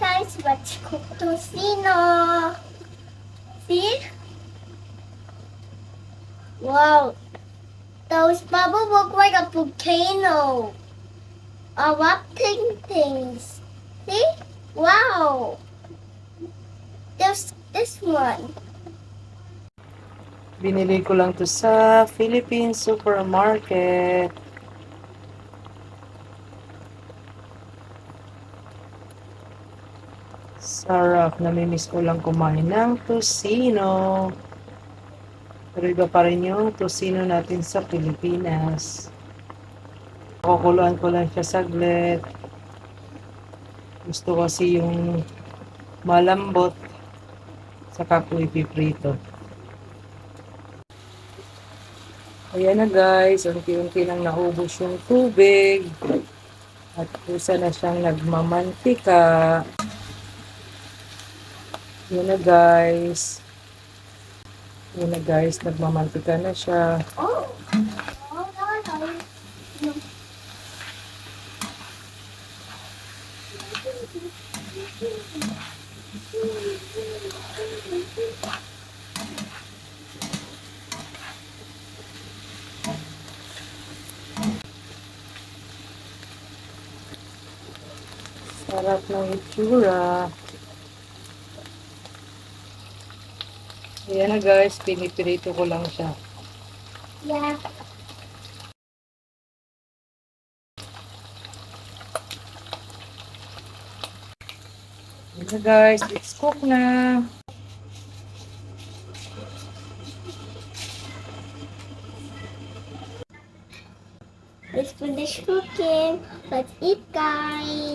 guys, let's cook tocino. See? Wow, those bubbles look like a volcano. Erupting things. See? Wow. There's this one. Binili ko lang to sa Philippine Supermarket. Sarap. Namimiss ko lang kumain ng tocino. Pero iba pa rin yung tocino natin sa Pilipinas. Kukuluan ko lang siya saglit. Gusto kasi yung malambot. Saka ko ipiprito. Ayan na guys, unti-unti nang naubos yung tubig. At kusa na siyang nagmamantika. Ayan na guys. Ayan na guys, nagmamantika na siya. Oh. Oh, no, no. Sarap ng itsura. Ayan na guys, pinipirito ko lang siya. Yeah. Ayan na guys, let's cook na. Let's finish cooking. Let's eat, guys.